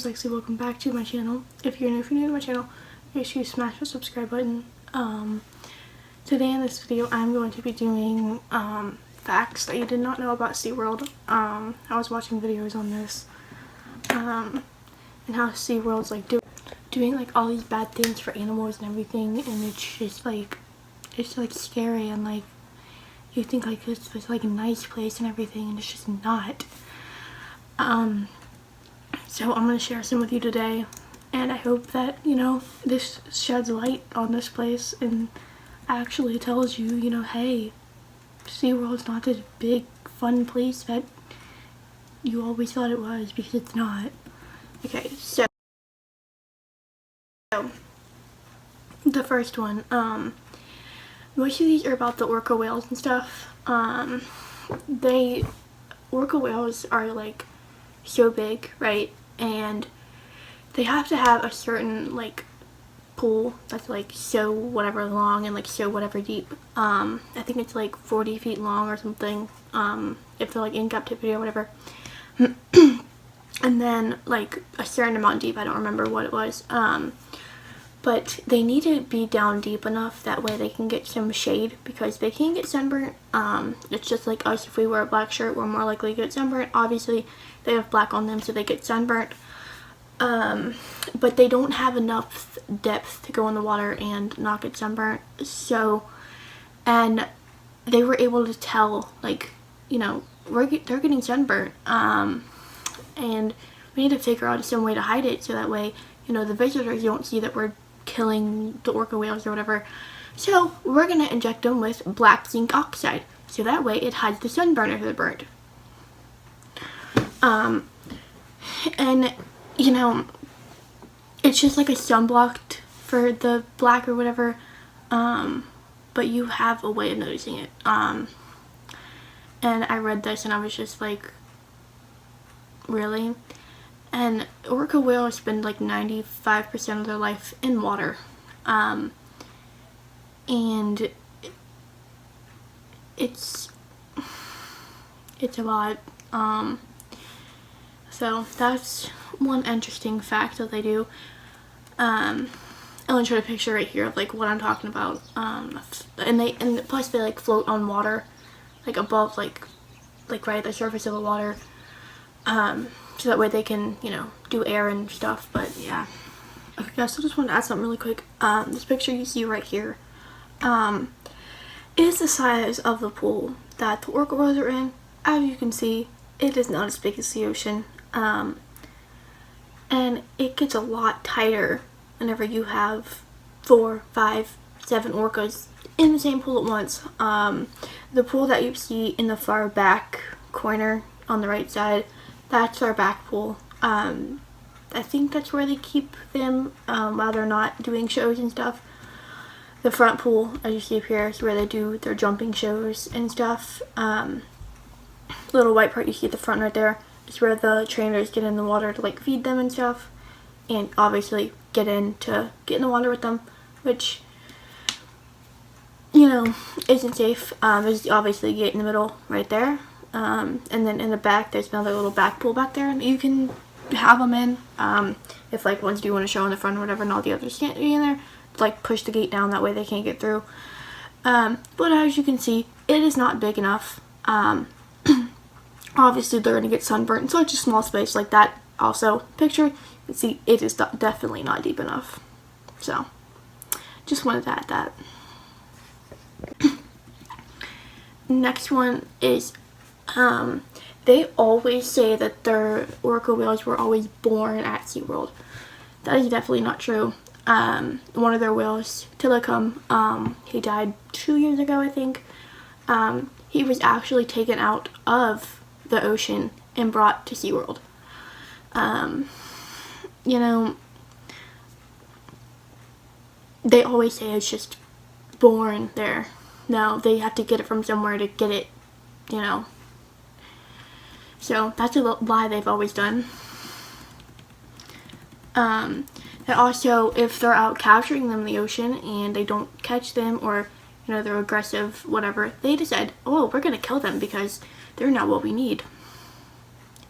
sexy, welcome back to my channel. If you're new to my channel, make sure you smash the subscribe button. Today in this video I'm going to be doing facts that you did not know about SeaWorld. I was watching videos on this and how SeaWorld's like doing like all these bad things for animals and everything, and it's just like scary, and like you think like it's like a nice place and everything, and it's just not. So I'm going to share some with you today, and I hope that, you know, this sheds light on this place and actually tells you, you know, hey, SeaWorld's not this big fun place that you always thought it was, because it's not. Okay, so the first one, most of these are about the orca whales and stuff. Orca whales are like so big, right? And they have to have a certain like pool that's like so whatever long and like so whatever deep. I think it's like 40 feet long or something, if they're like in captivity or whatever. And then like a certain amount deep, I don't remember what it was. But they need to be down deep enough that way they can get some shade, because they can get sunburnt. It's just like us. If we wear a black shirt, we're more likely to get sunburnt. Obviously they have black on them, so they get sunburnt. But they don't have enough depth to go in the water and not get sunburnt. So, and they were able to tell, like, you know, they're getting sunburnt. And we need to figure out some way to hide it, so that way, you know, the visitors don't see that we're killing the orca whales or whatever. So we're gonna inject them with black zinc oxide, so that way it hides the sunburn if they're burnt. And you know, it's just like a sunblock for the black or whatever, but you have a way of noticing it. And I read this and I was just like, really? And orca whales spend like 95% of their life in water, and it's a lot. So that's one interesting fact that they do. I'll show a picture right here of like what I'm talking about. And plus they like float on water, like above like right at the surface of the water. So that way they can, you know, do air and stuff. But yeah. Okay guys, so just wanted to add something really quick. This picture you see right here is the size of the pool that the orca whales are in. As you can see, it is not as big as the ocean. And it gets a lot tighter whenever you have 4, 5, 7 orcas in the same pool at once. The pool that you see in the far back corner on the right side, that's our back pool. I think that's where they keep them while they're not doing shows and stuff. The front pool, as you see up here, is where they do their jumping shows and stuff. Little white part you see at the front right there is where the trainers get in the water to like feed them and stuff, and obviously get in the water with them, which, you know, isn't safe. There's obviously a gate in the middle right there. And then in the back there's another little back pool back there, and you can have them in if like ones do want to show in the front or whatever, and all the others can't be in there. Like push the gate down, that way they can't get through. But as you can see, it is not big enough. Obviously they're gonna get sunburnt in such a small space like that. Also, picture, you can see it is definitely not deep enough. So just wanted to add that. Next one is they always say that their orca whales were always born at SeaWorld. That is definitely not true. One of their whales, Tilikum, he died 2 years ago, I think. He was actually taken out of the ocean and brought to SeaWorld. You know, they always say it's just born there. No, they have to get it from somewhere to get it, you know. So that's a lie they've always done. That also, if they're out capturing them in the ocean and they don't catch them, or, you know, they're aggressive, whatever, they decide, oh, we're gonna kill them because they're not what we need.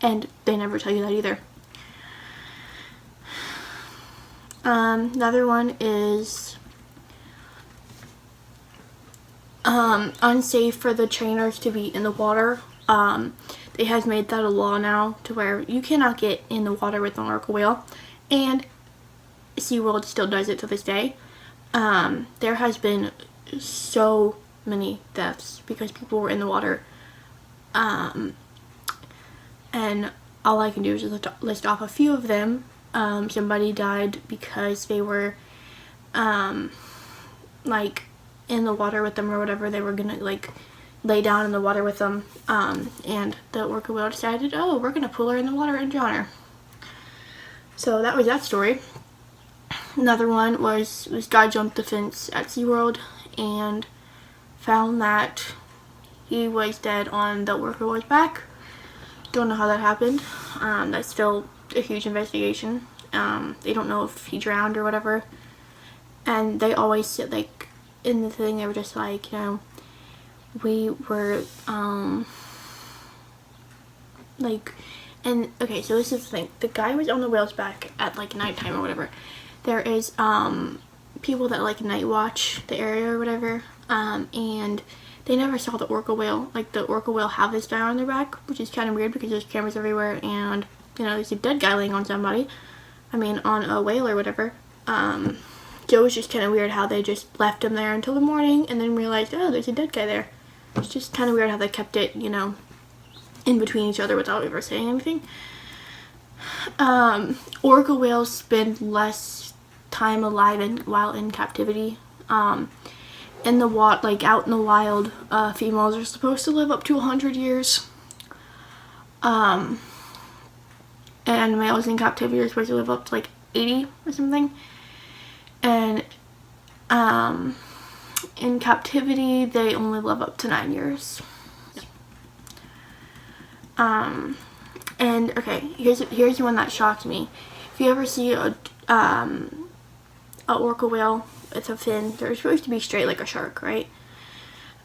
And they never tell you that either. Another one is unsafe for the trainers to be in the water. They have made that a law now to where you cannot get in the water with an orca whale, and SeaWorld still does it to this day. There has been so many deaths because people were in the water, and all I can do is just list off a few of them. Somebody died because they were like in the water with them or whatever. They were gonna like lay down in the water with them, and the orca whale decided, oh, we're gonna pull her in the water and drown her. So that was that story. Another one was this guy jumped the fence at SeaWorld and found that he was dead on the orca whale's back. Don't know how that happened. That's still a huge investigation. They don't know if he drowned or whatever. And they always said, like, in the thing, they were just like, you know, we were, like, and, okay, so this is the thing. The guy was on the whale's back at, like, nighttime or whatever. There is, people that, like, night watch the area or whatever, and they never saw the orca whale. Like, the orca whale have this guy on their back, which is kind of weird because there's cameras everywhere, and, you know, there's a dead guy laying on somebody. I mean, on a whale or whatever. So it was just kind of weird how they just left him there until the morning and then realized, oh, there's a dead guy there. It's just kind of weird how they kept it, you know, in between each other without ever saying anything. Orca whales spend less time alive while in captivity. In the like out in the wild, females are supposed to live up to 100 years. And males in captivity are supposed to live up to like 80 or something. And in captivity, they only live up to 9 years. And okay, here's one that shocked me. If you ever see a orca whale with a fin, they're supposed to be straight like a shark, right?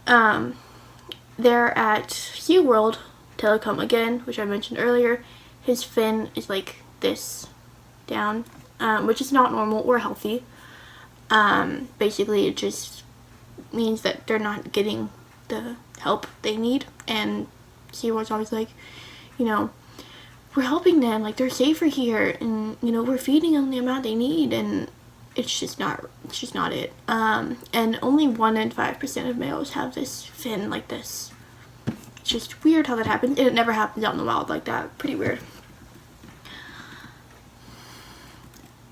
They're at SeaWorld, Telecom again, which I mentioned earlier. His fin is like this down, which is not normal or healthy. Basically it just means that they're not getting the help they need, and SeaWorld's always like, you know, we're helping them, like, they're safer here, and, you know, we're feeding them the amount they need, and it's just not it. And only 1 in 5% of males have this fin like this. It's just weird how that happens, and it never happens out in the wild like that. Pretty weird.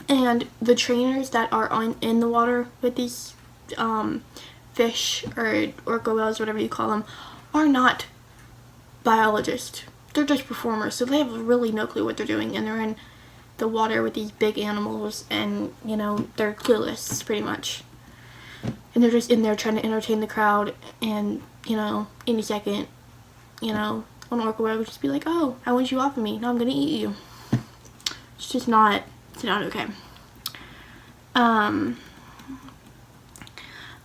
And the trainers that are in the water with these fish or orca whales, whatever you call them, are not biologists. They're just performers, so they have really no clue what they're doing, and they're in the water with these big animals, and, you know, they're clueless, pretty much. And they're just in there trying to entertain the crowd, and, you know, any second, you know, an orca whale would just be like, oh, I want you off of me, now I'm gonna eat you. It's just not, it's not okay.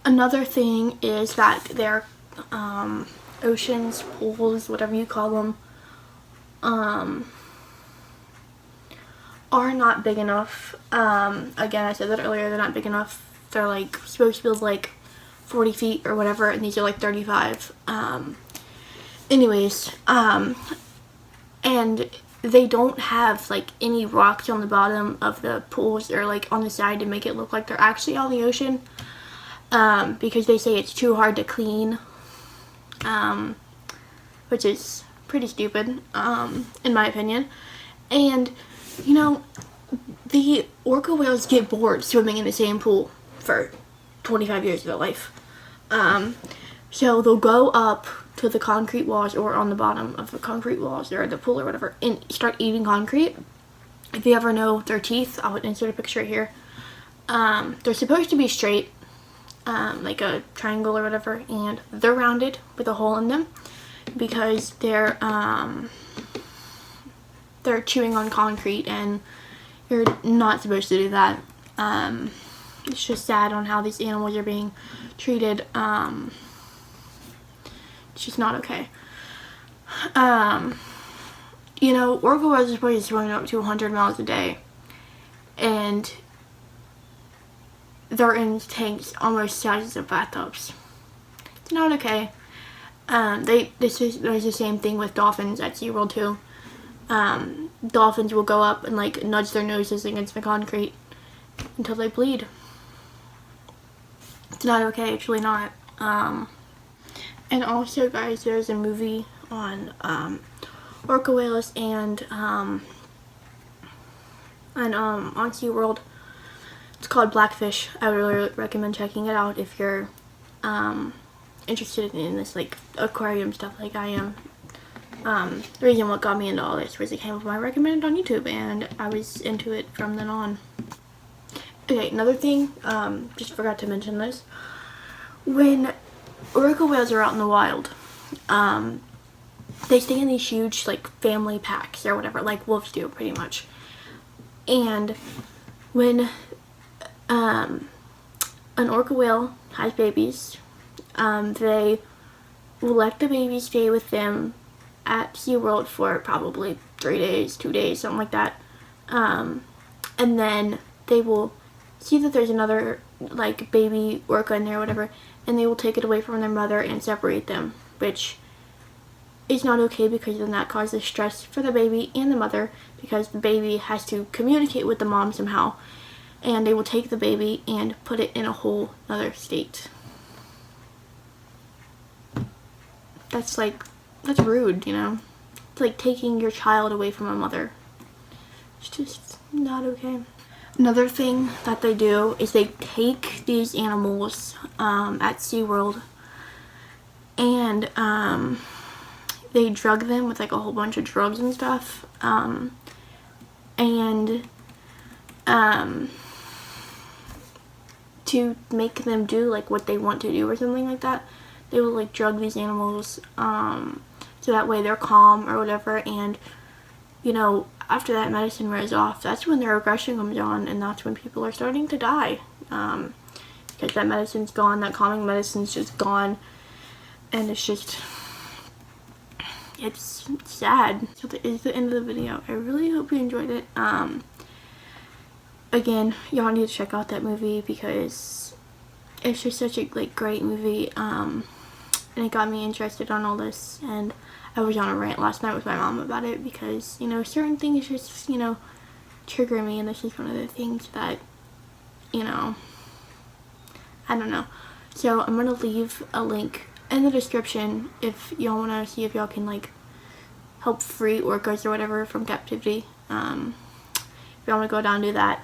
Another thing is that their oceans, pools, whatever you call them, are not big enough. Again, I said that earlier, they're not big enough. They're like supposed to be like 40 feet or whatever, and these are like 35. Anyways, and they don't have like any rocks on the bottom of the pools or like on the side to make it look like they're actually on the ocean, because they say it's too hard to clean, which is pretty stupid, in my opinion. And, you know, the orca whales get bored swimming in the same pool for 25 years of their life. So they'll go up to the concrete walls or on the bottom of the concrete walls or the pool or whatever and start eating concrete. If you ever know their teeth, I would insert a picture here. They're supposed to be straight, like a triangle or whatever, and they're rounded with a hole in them because they're chewing on concrete, and you're not supposed to do that. It's just sad on how these animals are being treated. It's just not okay. You know, orca whales are supposed to swim up to 100 miles a day, and they're in tanks almost sizes of bathtubs. It's not okay. There's the same thing with dolphins at SeaWorld too. Dolphins will go up and like nudge their noses against the concrete until they bleed. It's not okay. It's really not. And also, guys, there's a movie on orca whales and on SeaWorld. It's called Blackfish. I would really recommend checking it out if you're interested in this like aquarium stuff like I am. The reason what got me into all this was it came up my recommended on YouTube, and I was into it from then on. Okay, another thing, just forgot to mention this. When orca whales are out in the wild, they stay in these huge like family packs or whatever, like wolves do pretty much. And when an orca whale has babies, they will let the baby stay with them at SeaWorld for probably 3 days, 2 days, something like that. And then they will see that there's another like baby orca in there or whatever, and they will take it away from their mother and separate them, which is not okay because then that causes stress for the baby and the mother because the baby has to communicate with the mom somehow, and they will take the baby and put it in a whole other state. That's rude, you know? It's like taking your child away from a mother. It's just not okay. Another thing that they do is they take these animals at SeaWorld and they drug them with like a whole bunch of drugs and stuff. To make them do like what they want to do or something like that, they will like drug these animals so that way they're calm or whatever, and you know, after that medicine wears off, that's when their aggression comes on, and that's when people are starting to die, because that medicine's gone, that calming medicine's just gone, and it's sad. So that is the end of the video. I really hope you enjoyed it. Again, y'all need to check out that movie because it's just such a like great movie, and it got me interested on all this, and I was on a rant last night with my mom about it because, you know, certain things just, you know, trigger me, and this is one of the things that, you know, I don't know. So I'm going to leave a link in the description if y'all want to see if y'all can, like, help free orcas or whatever from captivity. If y'all want to go down and do that,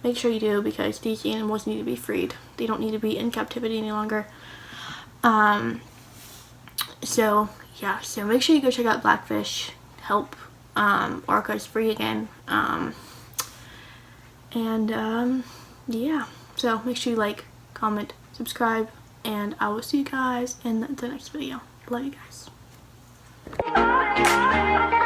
make sure you do, because these animals need to be freed. They don't need to be in captivity any longer. So yeah, so make sure you go check out Blackfish, help orcas free again, yeah, so make sure you like, comment, subscribe, and I will see you guys in the next video. Love you guys.